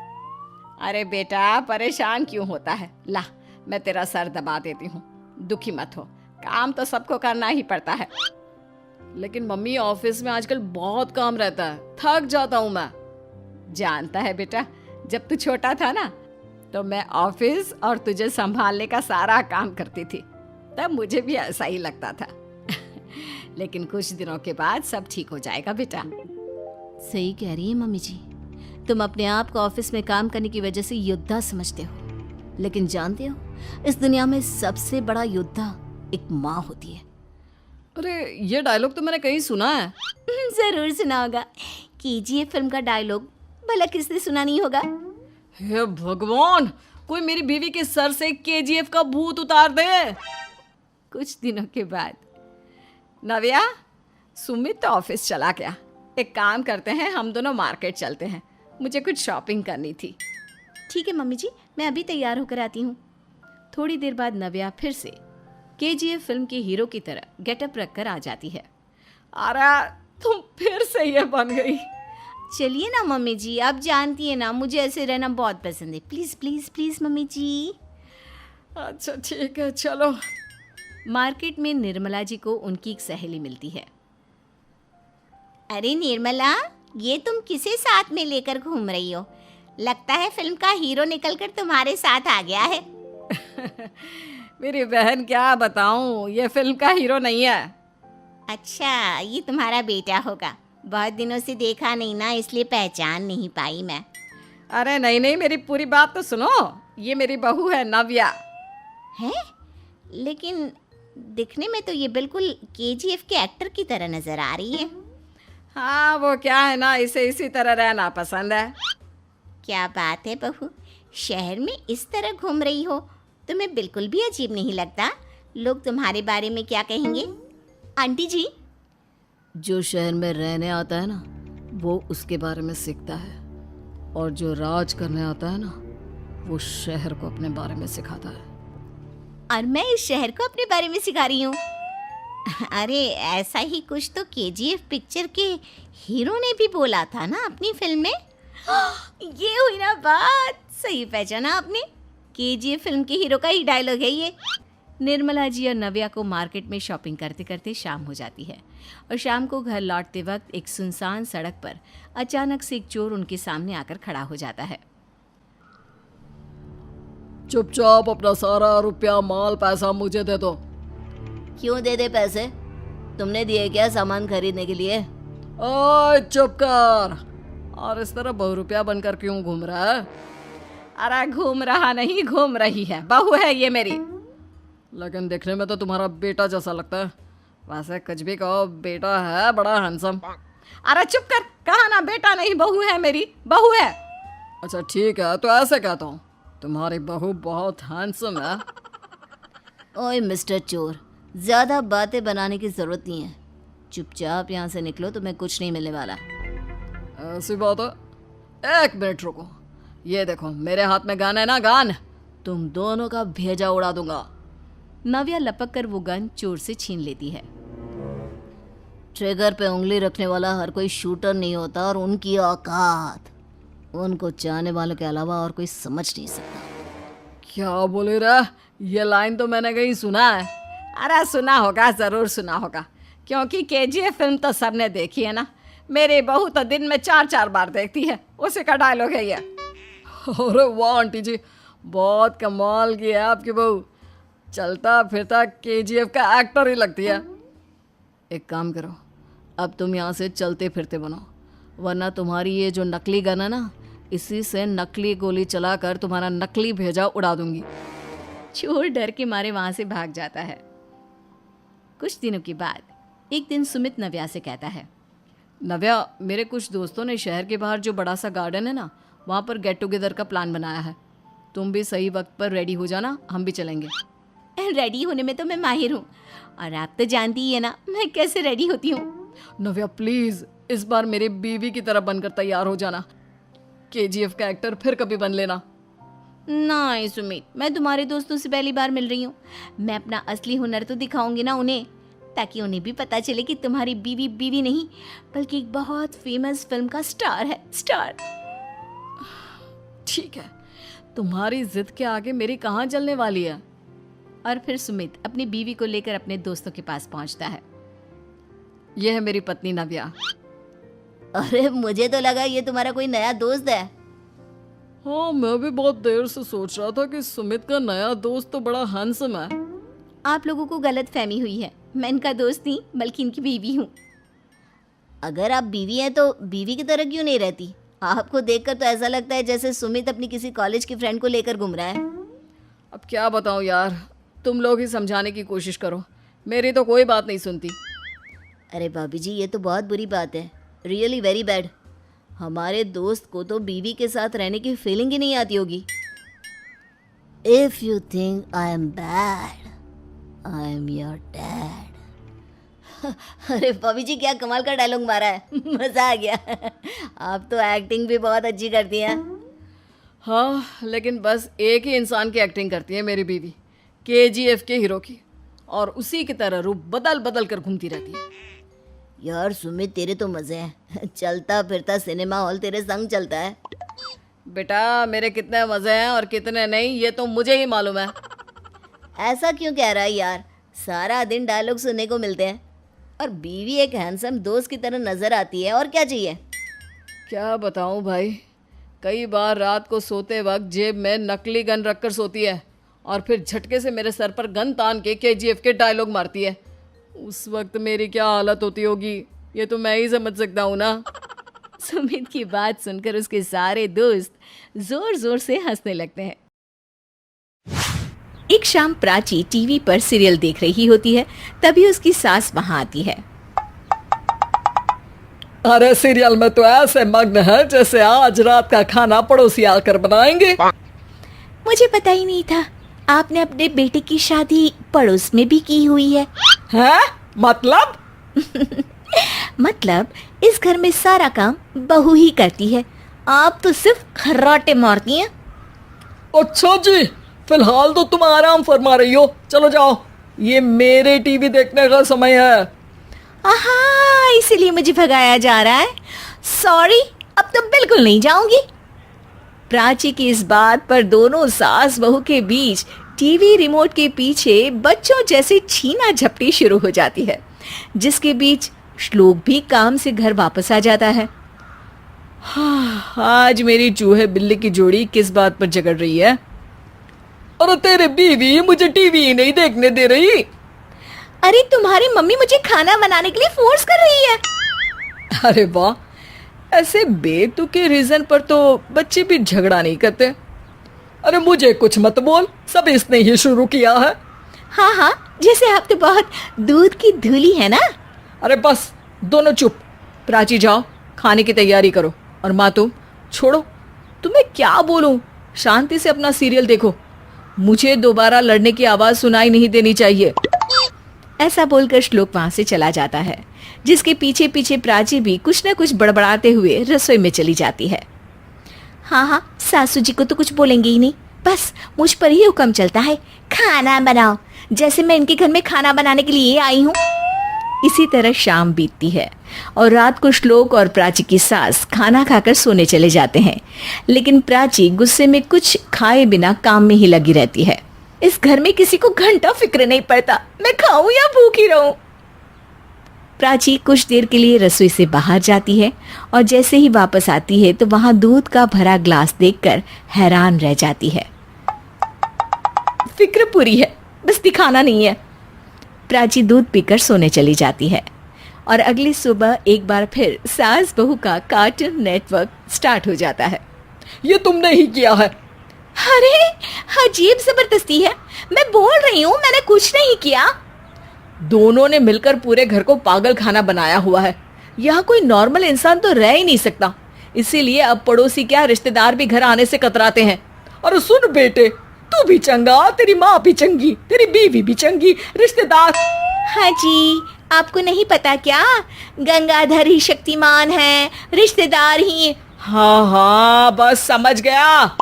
अरे बेटा, परेशान क्यों होता है? ला, मैं तेरा सर दबा देती हूँ, दुखी मत हो, काम तो सबको करना ही पड़ता है। लेकिन मम्मी, ऑफिस में आजकल बहुत काम रहता है, थक जाता हूँ मैं। जानता है बेटा, जब तू छोटा था ना, तो मैं ऑफिस और तुझे संभालने का सारा काम करती थी, तब मुझे भी ऐसा ही लगता था। लेकिन कुछ दिनों के बाद सब ठीक हो जाएगा बेटा। सही कह रही है मम्मी जी, तुम अपने आप को ऑफिस में काम करने की वजह से योद्धा समझते हो, लेकिन जानते हो, इस दुनिया में सबसे बड़ा योद्धा एक माँ होती है। अरे ये डायलॉग तो मैंने कहीं सुना है। जरूर सुना होगा, केजीएफ फिल्म का डायलॉग, भला किसने सुना नहीं होगा? हे भगवान, कोई मेरी बीवी के सर से केजीएफ का भूत उतार दे। कुछ दिनों के बाद। नव्या, सुमित तो ऑफिस चला गया, एक काम करते हैं, हम दोनों मार्केट चलते हैं, मुझे कुछ शॉपिंग करनी थी। ठीक है मम्मी जी, मैं अभी तैयार होकर आती हूँ। थोड़ी देर बाद नव्या फिर से केजीएफ फिल्म के हीरो की तरह गेटअप रखकर आ जाती है। अरे तुम फिर से ये बन गई। चलिए ना मम्मी जी, आप जानती है ना, मुझे ऐसे रहना बहुत पसंद है। प्लीज़ प्लीज़ प्लीज़ मम्मी जी। अच्छा ठीक है, चलो। मार्केट में निर्मला जी को उनकी एक सहेली मिलती है। अरे निर्मला, ये तुम किसे साथ में लेकर घूम रही हो? लगता है फिल्म का हीरो निकलकर तुम्हारे साथ आ गया है। मेरी बहन क्या बताऊं, ये फिल्म का हीरो नहीं है। अच्छा, ये तुम्हारा बेटा होगा। बहुत दिनों से देखा नहीं ना, इसलिए पहचान नहीं पाई मैं। अरे नहीं नहीं, मेरी पूरी बात तो सुनो। ये मेरी बहू है नव्या। है? लेकिन दिखने में तो ये बिल्कुल केजीएफ के एक्टर की तरह नजर आ रही है। हाँ, वो क्या है ना, इसे इसी तरह रहना पसंद है। क्या बात है बहू, शहर में इस तरह घूम रही हो, तुम्हें बिल्कुल भी अजीब नहीं लगता? लोग तुम्हारे बारे में क्या कहेंगे? आंटी जी, जो शहर में रहने आता है ना, वो उसके बारे में सीखता है, और जो राज करने आता है ना, वो शहर को अपने बारे में सिखाता है। और मैं इस शहर को अपने बारे में सिखा रही हूँ। अरे ऐसा ही कुछ तो केजीएफ पिक्चर के हीरो ने भी बोला था ना अपनी फिल्म में। ये हुई ना बात, सही पहचाना आपने। केजीएफ फिल्म के हीरो का ही डायलॉग है ये। निर्मला जी और नव्या को मार्केट में शॉपिंग करते करते शाम हो जाती है और शाम को घर लौटते वक्त एक सुनसान सड़क पर अचानक से एक चोर उनके सामने आकर खड़ा हो जाता है। चुपचाप अपना सारा रुपया, माल, पैसा मुझे दे दो। क्यों दे दे पैसे? तुमने दिए क्या सामान खरीदने के लिए? ओए चुप कर। और इस तरह बहुरुपया बनकर क्यों घूम रहा है? अरे घूम रहा नहीं, घूम रही है। बहू है ये मेरी। लेकिन देखने में तो तुम्हारा बेटा जैसा लगता है। वैसे कुछ भी कहो, बेटा है बड़ा हैंडसम। अरे चुप कर, कहा ना बेटा नहीं, बहू है मेरी, बहू है। अच्छा ठीक है, तो ऐसे कहता हूँ, तुम्हारी बहू बहुत हैंडसम है। ओए मिस्टर चोर, ज्यादा बातें बनाने की जरूरत नहीं है। चुपचाप यहाँ से निकलो, तुम्हें कुछ नहीं मिलने वाला। ऐसी बात है। एक मिनट रुको, ये देखो मेरे हाथ में गन है ना, गन। तुम दोनों का भेजा उड़ा दूंगा। नव्या लपक कर वो गन चोर से छीन लेती है। ट्रिगर पे उंगली रखने वाला हर कोई शूटर नहीं होता, और उनकी औकात उनको चाहने वालों के अलावा और कोई समझ नहीं सकता। क्या बोले रे? ये लाइन तो मैंने कहीं सुना है। अरे सुना होगा, जरूर सुना होगा, क्योंकि केजीएफ फिल्म तो सबने देखी है ना। मेरी बहू तो दिन में 4-4 बार देखती है, उसी का डायलॉग है ये। अरे वाह आंटी जी, बहुत कमाल की है आपकी बहू। चलता फिरता केजीएफ का एक्टर ही लगती है। एक काम करो, अब तुम यहाँ से चलते फिरते बनो, वरना तुम्हारी ये जो नकली गन है ना, इसी से नकली गोली चलाकर तुम्हारा नकली भेजा उड़ा दूंगी। चोर डर के मारे वहां से भाग जाता है। कुछ दिनों के बाद एक दिन सुमित नव्या से कहता है, नव्या, मेरे कुछ दोस्तों ने शहर के बाहर जो बड़ा सा गार्डन है ना, वहाँ पर गेट टुगेदर का प्लान बनाया है। तुम भी सही वक्त पर रेडी हो जाना, हम भी चलेंगे। रेडी होने में तो मैं माहिर हूँ, और आप तो जानती ही है ना मैं कैसे रेडी होती हूँ। नव्या प्लीज, इस बार मेरी बीवी की तरह बनकर तैयार हो जाना। केजीएफ का एक्टर फिर कभी बन लेना। नहीं सुमित, मैं तुम्हारे दोस्तों से पहली बार मिल रही हूँ। मैं अपना असली हुनर तो दिखाऊंगी ना उन्हें, ताकि उन्हें भी पता चले कि तुम्हारी बीवी बीवी नहीं, बल्कि एक बहुत फेमस फिल्म का स्टार है, स्टार। ठीक है, तुम्हारी जिद के आगे मेरी कहाँ जलने वाली है। और फिर सुमित अपनी बीवी को लेकर अपने दोस्तों के पास पहुंचता है। यह है मेरी पत्नी नव्या। अरे मुझे तो लगा ये तुम्हारा कोई नया दोस्त है। हाँ, मैं भी बहुत देर से सोच रहा था कि सुमित का नया दोस्त तो बड़ा हैंडसम है। आप लोगों को गलत फहमी हुई है, मैं इनका दोस्त नहीं बल्कि इनकी बीवी हूँ। अगर आप बीवी हैं तो बीवी की तरह क्यों नहीं रहती? आपको देखकर तो ऐसा लगता है जैसे सुमित अपनी किसी कॉलेज की फ्रेंड को लेकर घूम रहा है। अब क्या बताऊँ यार, तुम लोग ही समझाने की कोशिश करो, मेरी तो कोई बात नहीं सुनती। अरे भाभी जी, ये तो बहुत बुरी बात है, रियली वेरी बैड। हमारे दोस्त को तो बीवी के साथ रहने की फीलिंग ही नहीं आती होगी। If you think I am bad, I am your dad. अरे भाभी जी, क्या कमाल का डायलॉग मारा है, मजा आ गया। आप तो एक्टिंग भी बहुत अच्छी करती हैं। हाँ, लेकिन बस एक ही इंसान की एक्टिंग करती है मेरी बीवी, केजीएफ के हीरो की, और उसी की तरह रूप बदल बदल कर घूमती रहती है। यार सुमित, तेरे तो मजे हैं, चलता फिरता सिनेमा हॉल तेरे संग चलता है। बेटा, मेरे कितने मजे हैं और कितने नहीं, ये तो मुझे ही मालूम है। ऐसा क्यों कह रहा है यार, सारा दिन डायलॉग सुनने को मिलते हैं, और बीवी एक हैंडसम दोस्त की तरह नजर आती है, और क्या चाहिए? क्या बताऊं भाई, कई बार रात को सोते वक्त जेब में नकली गन रखकर सोती है, और फिर झटके से मेरे सर पर गन तान के केजीएफ के डायलॉग मारती है। उस वक्त मेरी क्या हालत होती होगी ये तो मैं ही समझ सकता हूँ ना। सुमित की बात सुनकर उसके सारे दोस्त जोर जोर से हंसने लगते हैं। एक शाम प्राची टीवी पर सीरियल देख रही होती है, तभी उसकी सास वहां आती है। अरे सीरियल में तो ऐसे मग्न है जैसे आज रात का खाना पड़ोसी आकर बनाएंगे। मुझे पता ही नहीं था आपने अपने बेटे की शादी पड़ोस में भी की हुई है। हैं? मतलब? मतलब इस घर में सारा काम बहू ही करती है, आप तो सिर्फ खर्राटे मारती हैं। अच्छा जी, फिलहाल तो तुम आराम फरमा रही हो, चलो जाओ, ये मेरे टीवी देखने का समय है। आहा, इसीलिए मुझे भगाया जा रहा है। सॉरी, अब तो बिल्कुल नहीं जाऊंगी। प्राची की इस बात पर दोनों सास बहू के बीच टीवी रिमोट के पीछे बच्चों जैसे छीना झपटी शुरू हो जाती है, जिसके बीच श्लोक भी काम से घर वापस आ जाता है। हाँ, आज मेरी चूहे बिल्ली की जोड़ी किस बात पर झगड़ रही है? अरे तेरे बीवी मुझे टीवी ही नहीं देखने दे रही। अरे तुम्हारी मम्मी मुझे खाना बनाने के लिए फोर्स कर रही है। अरे वाह, ऐसे बेतुके रीजन पर तो बच्चे भी झगड़ा नहीं करते। अरे मुझे कुछ मत बोल, सब इसने ही शुरू किया है। हाँ हाँ, जैसे आप तो बहुत दूध की धूली है ना। अरे बस, दोनों चुप। प्राची जाओ, खाने की तैयारी करो। और माँ तुम छोड़ो, तुम्हें क्या बोलूं, शांति से अपना सीरियल देखो, मुझे दोबारा लड़ने की आवाज सुनाई नहीं देनी चाहिए। ऐसा बोलकर श्लोक वहां से चला जाता है, जिसके पीछे पीछे प्राची भी कुछ न कुछ बड़बड़ाते हुए रसोई में चली जाती है। हाँ हाँ, सासू जी को तो कुछ बोलेंगे ही नहीं, बस मुझ पर ही हुक्म चलता है, खाना बनाओ, जैसे मैं इनके घर में खाना बनाने के लिए आई हूँ। इसी तरह शाम बीतती है और रात को श्लोक और प्राची की सास खाना खाकर सोने चले जाते हैं, लेकिन प्राची गुस्से में कुछ खाए बिना काम में ही लगी रहती है। इस घर में किसी को घंटा फिक्र नहीं पड़ता, मैं खाऊं या भूखी रहूं। प्राची कुछ देर के लिए रसोई से बाहर जाती है और जैसे ही वापस आती है तो वहां दूध का भरा ग्लास देखकर हैरान रह जाती है। फिक्र पूरी है, बस दिखाना नहीं है। प्राची दूध पीकर सोने चली जाती है और अगली सुबह एक बार फिर सास बहू का कार्टून नेटवर्क स्टार्ट हो जाता है। ये तुमने ही किया है। अरे अजीब जबरदस्ती है, मैं बोल रही हूँ मैंने कुछ नहीं किया। दोनों ने मिलकर पूरे घर को पागल खाना बनाया हुआ है। यहाँ कोई नॉर्मल इंसान तो रह ही नहीं सकता, इसीलिए अब पड़ोसी क्या रिश्तेदार भी घर आने से कतराते हैं। और सुन बेटे, तू भी चंगा, तेरी माँ भी चंगी, तेरी बीवी भी चंगी, रिश्तेदार। हाँ जी, आपको नहीं पता क्या, गंगाधर ही शक्तिमान है, रिश्तेदार ही। हाँ हाँ, बस समझ गया।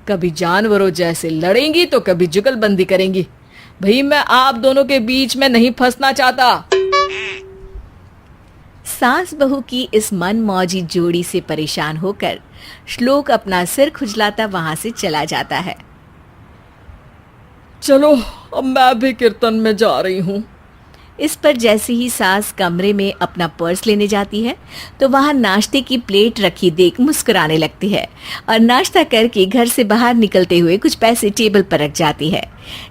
कभी जानवरों जैसे लड़ेंगी तो कभी जुगलबंदी करेंगी। भाई मैं आप दोनों के बीच में नहीं फंसना चाहता। सास बहू की इस मनमौजी जोड़ी से परेशान होकर श्लोक अपना सिर खुजलाता वहां से चला जाता है। चलो अब मैं भी कीर्तन में जा रही हूँ। इस पर जैसे ही सास कमरे में अपना पर्स लेने जाती है तो वहां नाश्ते की प्लेट रखी देख मुस्कुराने लगती है और नाश्ता करके घर से बाहर निकलते हुए कुछ पैसे टेबल पर रख जाती है,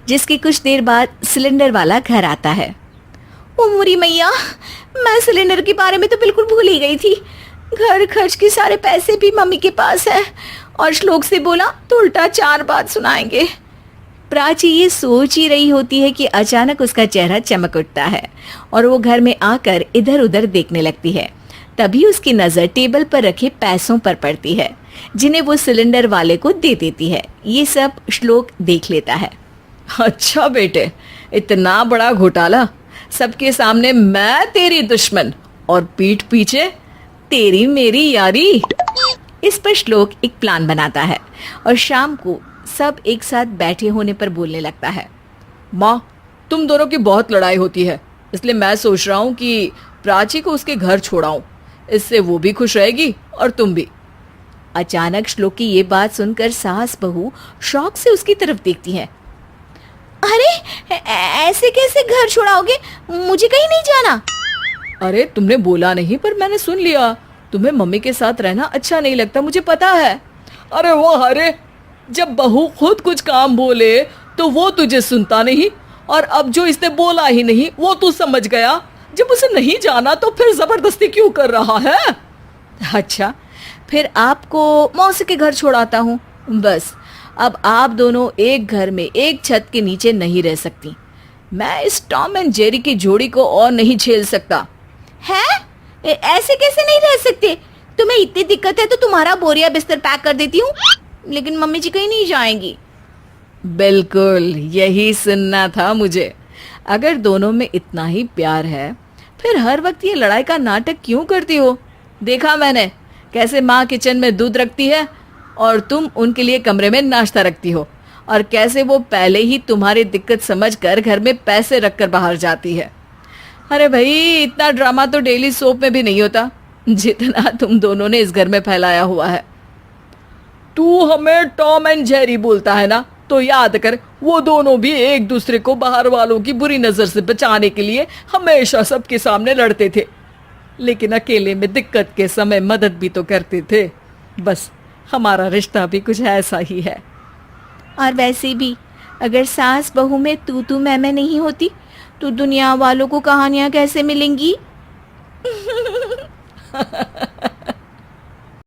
जिसके कुछ देर बाद सिलेंडर वाला घर आता है। ओ मुरी मैया, मैं सिलेंडर के बारे में तो बिल्कुल भूल ही गई थी। घर खर्च के सारे पैसे भी मम्मी के पास है और श्लोक से बोला तो उल्टा 4 बात सुनाएंगे। प्राची ये सोच ही रही होती है कि अचानक उसका चेहरा चमक उठता है और वो घर में आकर इधर उधर देखने लगती है। तभी उसकी नजर टेबल पर रखे पैसों पर पड़ती है, जिन्हें वो सिलेंडर वाले को दे देती है। ये सब श्लोक देख लेता है। अच्छा बेटे, इतना बड़ा घोटाला, सबके सामने मैं तेरी दुश्मन और पीठ पीछे तेरी मेरी यारी। इस पर श्लोक एक प्लान बनाता है और शाम को सब एक साथ बैठे होने पर बोलने लगता है। माँ, तुम दोनों की बहुत लड़ाई होती है, इसलिए मैं सोच रहा हूँ कि प्राची को उसके घर छोड़ाऊं, इससे वो भी खुश रहेगी और तुम भी। अचानक श्लोक की ये बात सुनकर सास बहू शौक से उसकी तरफ देखती है। अरे ऐसे कैसे घर छोड़ाओगे, मुझे कहीं नहीं जाना। अरे तुमने बोला नहीं पर मैंने सुन लिया, तुम्हें मम्मी के साथ रहना अच्छा नहीं लगता, मुझे पता है। अरे वाह, अरे जब बहू खुद कुछ काम बोले तो वो तुझे सुनता नहीं, और अब जो इसने बोला ही नहीं वो तू समझ गया। जब उसे नहीं जाना तो फिर जबरदस्ती क्यों कर रहा है? अच्छा, फिर आपको मौसी के घर छोड़ाता हूँ। बस अब आप दोनों एक घर में एक छत के नीचे नहीं रह सकती। मैं इस टॉम एंड जेरी की जोड़ी को और नहीं झेल सकता। है? ऐसे कैसे नहीं रह सकते? तुम्हें इतनी दिक्कत है तो तुम्हारा बोरिया बिस्तर पैक कर देती हूँ, लेकिन मम्मी जी कहीं नहीं जाएंगी। बिल्कुल यही सुनना था मुझे। अगर दोनों में इतना ही प्यार है फिर हर वक्त ये लड़ाई का नाटक क्यों करती हो? देखा मैंने कैसे माँ किचन में दूध रखती है और तुम उनके लिए कमरे में नाश्ता रखती हो, और कैसे वो पहले ही तुम्हारी दिक्कत समझकर घर में पैसे रखकर बाहर जाती है। अरे भाई, इतना ड्रामा तो डेली सोप में भी नहीं होता जितना तुम दोनों ने इस घर में फैलाया हुआ है। तू हमें टॉम एंड जेरी बोलता है ना, तो याद कर वो दोनों भी एक दूसरे को बाहर वालों की बुरी नजर से बचाने के लिए हमेशा सबके सामने लड़ते थे, लेकिन अकेले में दिक्कत के समय मदद भी तो करते थे। बस हमारा रिश्ता भी कुछ ऐसा ही है। और वैसे भी अगर सास बहू में तू मैं नहीं होती तो दुनिया वालों को कहानियां कैसे मिलेंगी?